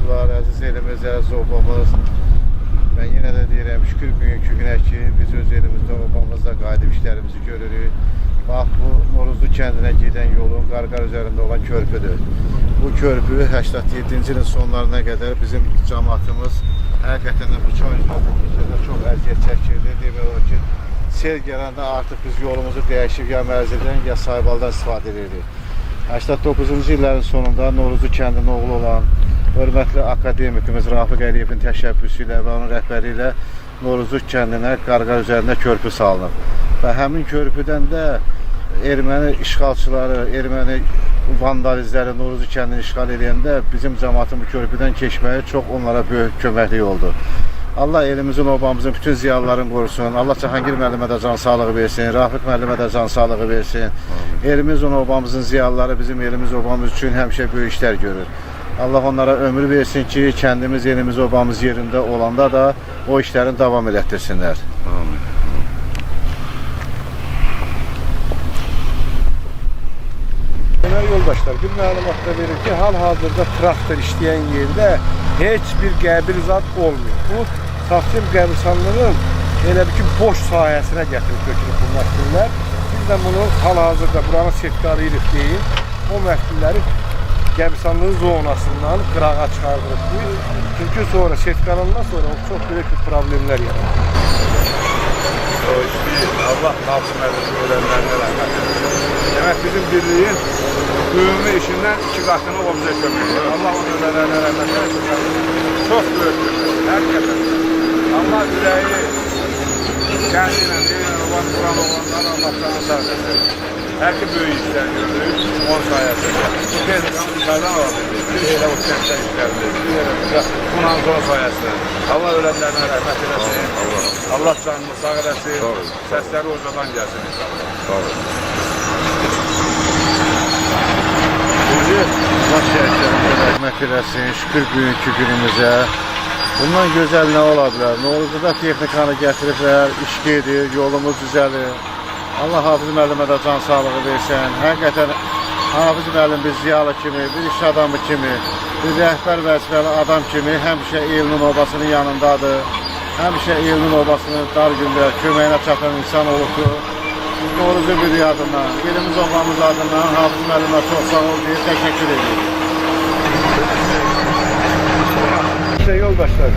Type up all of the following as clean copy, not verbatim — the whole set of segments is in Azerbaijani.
tamaşaçılar, əziz elimiz, əziz obamız. Ben yine de deyirəm, şükür bugünkü günə ki, biz öz elimizdə, obamızda qayıdıb işlərimizi görürük. Bax, bu Noruzlu kəndinə gedən yolun Qarqar üzərində olan körpüdür. Bu körpü 87-ci ilin sonlarına qədər bizim cəmaatımız həqiqətən də bu çay üzərində çox əziyyət çəkirdi. Demək olar ki, sel gələndə artıq biz yolumuzu dəyişib ya Mərzildən, ya Saybaldan istifadə edirdik. 89-cu illərin sonunda Noruzlu kəndinin oğlu olan hörmətli akademikimiz Rafiq Əliyevin təşəbbüsü ilə və onun rəhbəri ilə Noruzlu kəndinə Qarqar üzərində körpü salınıb. Və həmin körpüdən də erməni işğalçıları, erməni vandalizləri Noruzlu kəndini işğal edəndə bizim cəmaatın bu körpüdən keçməyi çox onlara böyük köməklik oldu. Allah elimizin, obamızın bütün ziyalılarını qorusun. Allah Cahangir müəllimə də can sağlığı versin, Rafiq müəllimə də can sağlığı versin. Elimizin, obamızın ziyalıları bizim elimiz, obamız üçün həmişə böyük işlər görür. Allah onlara ömür versin ki, kəndimiz, elimiz, obamız yerində olanda da o işlərin davam elətdirsinlər. Amin. Deməli yoldaşlar, bir məlumatda verir ki, hal-hazırda traktor işləyən yerdə heç bir qəbir zad olmuyor. Bu Taksim qəbirstanlığının elə bir ki, boş sahəsinə gətirib götürüb bu məktullər. Biz də bunu hal-hazırda buranı setkarıyırıq deyil, o məktulləri qəbirstanlığın zonasından qırağa çıxardırıq. Çünki sonra setkarından sonra çox böyük bir problemlər yaratır. O işi Allah Taksim müəllimə ölənlərinə rəhmət edin. Demək bizim birliyin ümumi işindən 2 qatını o bizə kömək edir. Allah onun ölənlərinə rəhmət edin. Çox böyükdür. Həqiqətən. Allah ürəyi kəndinə, olan Quran olanlar Allah'tan sağlasın. Hər ki böyük işlər görürük, onun sayəsində. Bu tezlikten dışarıdan alabilir. Bir elə o kənddən işləridir. Bir elə bundan sonra sayəsində. Allah ölənlərinə rəhmət eləsin. Allah canını sağ eləsin. Səsləri ucadan gəlsin inşallah. Sağ olun. Allah şəhidlərimizə rəhmət eləsin, şükür bugünkü günümüzə. Bundan gözəl nə ola bilər? Noruzluda texnikanı gətiriblər, iş gedir, yolumuz düzəlir. Allah Hafiz müəllimə də can sağlığı versin. Həqiqətən Hafiz müəllim bir ziyalı kimi, bir iş adamı kimi, bir rəhbər vəzifəli adam kimi həmişə elinin obasının yanındadır. Həmişə elinin obasının dar gündə köməyinə çatan insan olubdur. Biz Noruzlu bir adından, elimiz obamız adından Hafiz müəllimə çox sağ ol deyib təşəkkür edirik. Yoldaşlar,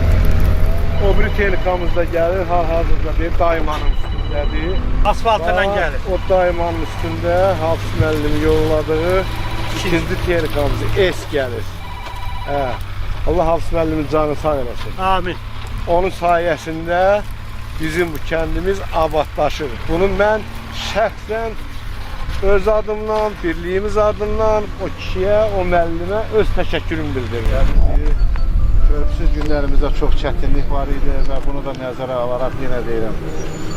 o bir tehlikamızda gəlir, hal-hazırda bir daimanın üstündədir. Asfaltından gəlir. O daimanın üstündə Hafiz müəllimi yolladığı ikinci tehlikamızı es gəlir. Allah Hafiz müəllimin canını sağ eləsin. Amin. Onun sayəsində bizim bu kəndimiz abadlaşır. Bunu mən şəxsən öz adımdan, birliyimiz adından o kişiyə, o müəllimə öz təşəkkürümü bildirirəm. Körpüsüz günlərimizdə çox çətinlik var idi və bunu da nəzərə alaraq yenə deyirəm.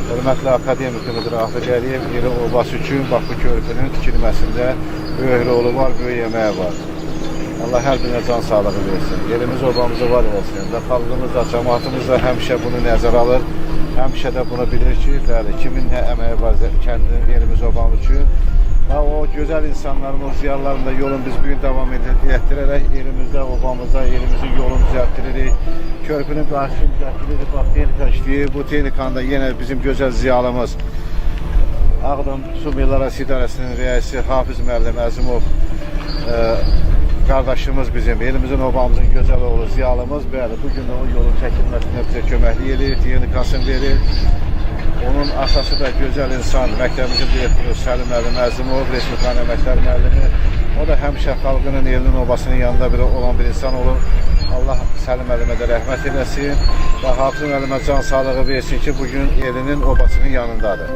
Hörmətli akademikimiz Rafiq Əliyev yeri obası üçün bax bu körpünün tikilməsində böyük rolu var, böyük əməyi var. Allah hər birinə can sağlığı versin. Yerimiz obamızı var olsun və xalqımız da, cəmaatımız da həmişə bunu nəzərə alır. Həmişə də bunu bilir ki, bəli, kimin nə əməyi var kəndinin, yerimiz obamız üçün. Və o gözəl insanların, o ziyalıların da yolunu biz bugün davam etdirərək elimizdə, obamızda, elimizin yolunu düzəltdiririk. Körpünün qarşısını düzəltdiririk, bax, texnika işləyir. Bu texnikanı da yenə bizim gözəl ziyalımız Ağdam Su Meliorasiya İdarəsinin rəisi Hafiz müəllim Əzimov qardaşımız bizim, elimizin, obamızın gözəl oğlu ziyalımız. Bəli, bugün də o yolun çəkilməsində bizə köməklik edir, texnikasını verir. Onun əsası da gözəl insan, məktəbimizin direktoru Səlim müəllim Əzimov, Respublikan əməkdar müəllimi. O da həmişə xalqının, elinin, obasının yanında olan bir insan olur. Allah Səlim müəllimə də rəhmət eləsin və Hafiz müəllimə can sağlığı versin ki, bugün elinin, obasının yanındadır.